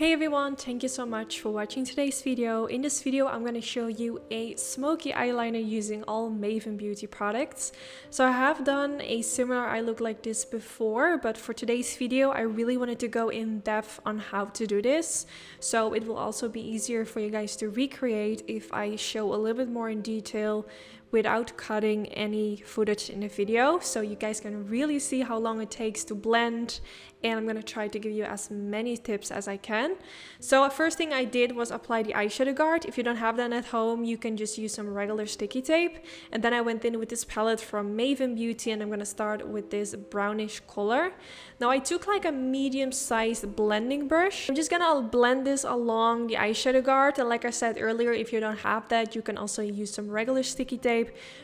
Hey everyone, thank you so much for watching today's video. In this video, I'm going to show you a smoky eyeliner using all MavenBeauty products. So I have done a similar eye look like this before, but for today's video, I really wanted to go in depth on how to do this. So it will also be easier for you guys to recreate if I show a little bit more in detail without cutting any footage in the video, so you guys can really see how long it takes to blend, and I'm gonna try to give you as many tips as I can. So first thing I did was apply the eyeshadow guard. If you don't have that at home, you can just use some regular sticky tape, and then I went in with this palette from MavenBeauty, and I'm gonna start with this brownish color. Now I took like a medium-sized blending brush. I'm just gonna blend this along the eyeshadow guard, and like I said earlier, if you don't have that, you can also use some regular sticky tape.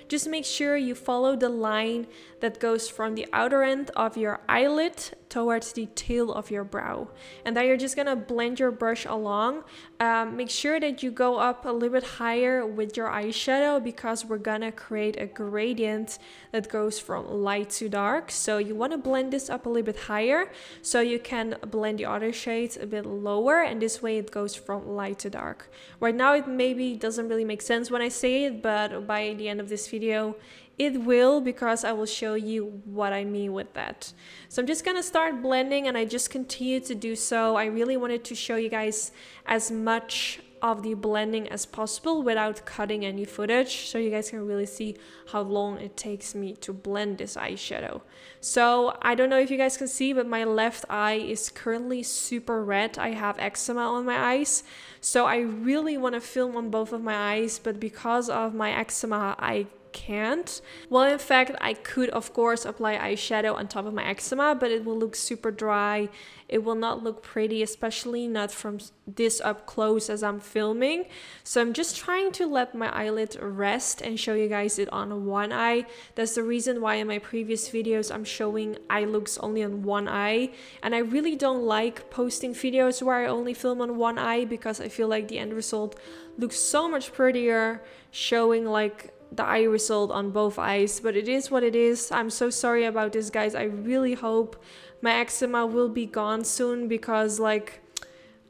Just make sure you follow the line that goes from the outer end of your eyelid towards the tail of your brow, and then you're just gonna blend your brush along. Make sure that you go up a little bit higher with your eyeshadow because we're gonna create a gradient that goes from light to dark, so you want to blend this up a little bit higher so you can blend the other shades a bit lower, and this way it goes from light to dark. Right now it maybe doesn't really make sense when I say it, but by the end of this video it will, because I will show you what I mean with that. So I'm just gonna start blending, and I just continue to do so. I really wanted to show you guys as much of the blending as possible without cutting any footage, so you guys can really see how long it takes me to blend this eyeshadow. So I don't know if you guys can see, but my left eye is currently super red. I have eczema on my eyes, so I really want to film on both of my eyes, but because of my eczema I can't. Well, in fact, I could of course apply eyeshadow on top of my eczema, but it will look super dry. It will not look pretty, especially not from this up close as I'm filming. So I'm just trying to let my eyelid rest and show you guys it on one eye. That's the reason why in my previous videos I'm showing eye looks only on one eye, and I really don't like posting videos where I only film on one eye, because I feel like the end result looks so much prettier showing like the eye result on both eyes. But it is what it is. I'm so sorry about this, guys. I really hope my eczema will be gone soon, because like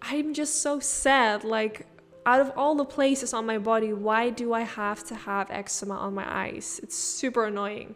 I'm just so sad. Like, out of all the places on my body, why do I have to have eczema on my eyes? It's super annoying.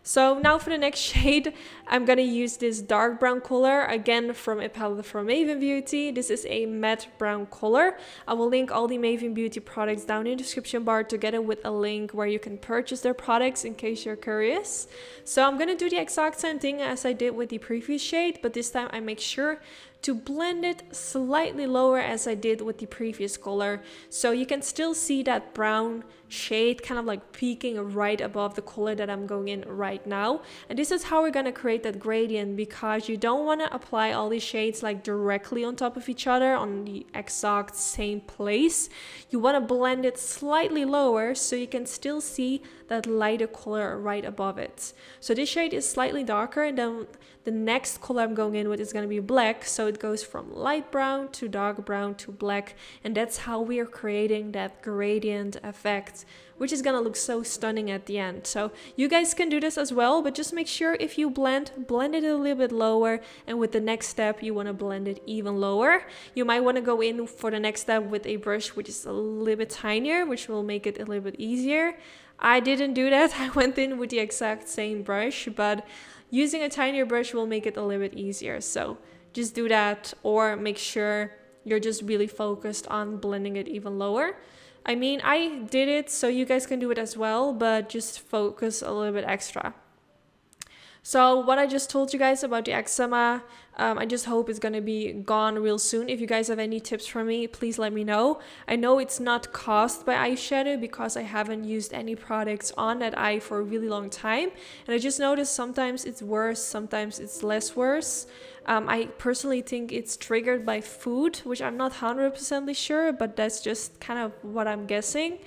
So now for the next shade, I'm gonna use this dark brown color, again from a palette from MavenBeauty. This is a matte brown color. I will link all the MavenBeauty products down in the description bar, together with a link where you can purchase their products in case you're curious. So I'm gonna do the exact same thing as I did with the previous shade, but this time I make sure to blend it slightly lower as I did with the previous color, so you can still see that brown shade kind of like peeking right above the color that I'm going in right now. And this is how we're gonna create that gradient, because you don't want to apply all these shades like directly on top of each other on the exact same place. You want to blend it slightly lower so you can still see that lighter color right above it. So this shade is slightly darker, and then the next color I'm going in with is going to be black, so it goes from light brown to dark brown to black, and that's how we are creating that gradient effect, which is gonna look so stunning at the end. So you guys can do this as well, but just make sure if you blend it a little bit lower, and with the next step you want to blend it even lower. You might want to go in for the next step with a brush which is a little bit tinier, which will make it a little bit easier. I didn't do that. I went in with the exact same brush, but using a tinier brush will make it a little bit easier. So just do that, or make sure you're just really focused on blending it even lower. I mean, I did it, so you guys can do it as well, but just focus a little bit extra. So what I just told you guys about the eczema, I just hope it's gonna be gone real soon. If you guys have any tips for me, please let me know. I know it's not caused by eyeshadow because I haven't used any products on that eye for a really long time, and I just noticed sometimes it's worse, sometimes it's less worse. I personally think it's triggered by food, which I'm not 100% sure, but that's just kind of what I'm guessing.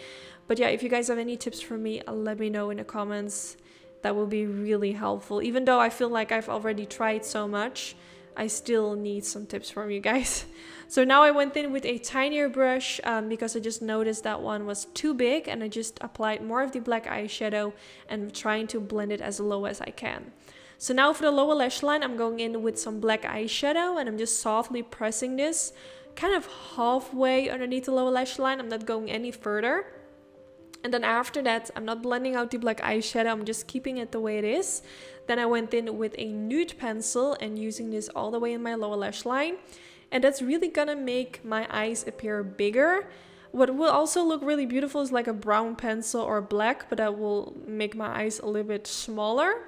But yeah, if you guys have any tips for me, let me know in the comments. That will be really helpful. Even though I feel like I've already tried so much, I still need some tips from you guys. So now I went in with a tinier brush because I just noticed that one was too big, and I just applied more of the black eyeshadow and trying to blend it as low as I can. So now for the lower lash line, I'm going in with some black eyeshadow, and I'm just softly pressing this kind of halfway underneath the lower lash line. I'm not going any further. And then after that, I'm not blending out the black eyeshadow, I'm just keeping it the way it is. Then I went in with a nude pencil and using this all the way in my lower lash line. And that's really gonna make my eyes appear bigger. What will also look really beautiful is like a brown pencil or black, but that will make my eyes a little bit smaller.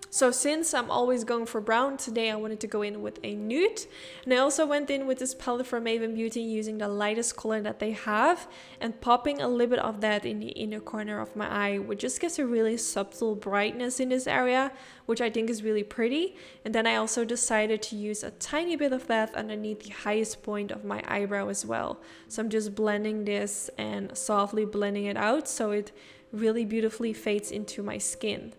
So since I'm always going for brown, today I wanted to go in with a nude. And I also went in with this palette from MavenBeauty using the lightest color that they have and popping a little bit of that in the inner corner of my eye, which just gives a really subtle brightness in this area, which I think is really pretty. And then I also decided to use a tiny bit of that underneath the highest point of my eyebrow as well. So I'm just blending this and softly blending it out so it really beautifully fades into my skin.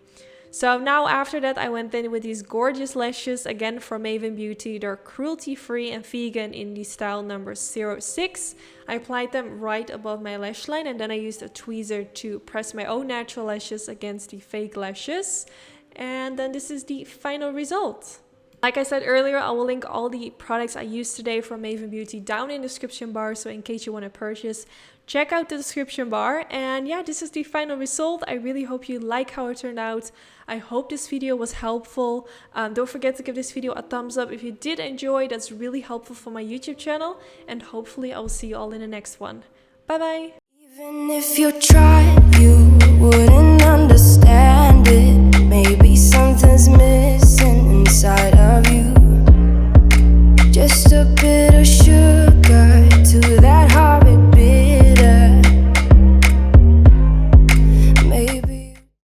So now after that, I went in with these gorgeous lashes, again from MavenBeauty. They're cruelty free and vegan in the style number 06. I applied them right above my lash line, and then I used a tweezer to press my own natural lashes against the fake lashes. And then this is the final result. Like I said earlier, I will link all the products I used today from MavenBeauty down in the description bar. So in case you want to purchase, check out the description bar. And yeah, this is the final result. I really hope you like how it turned out. I hope this video was helpful. Don't forget to give this video a thumbs up if you did enjoy. That's really helpful for my YouTube channel. And hopefully I will see you all in the next one. Bye bye. Even if you tried, you wouldn't understand it. Maybe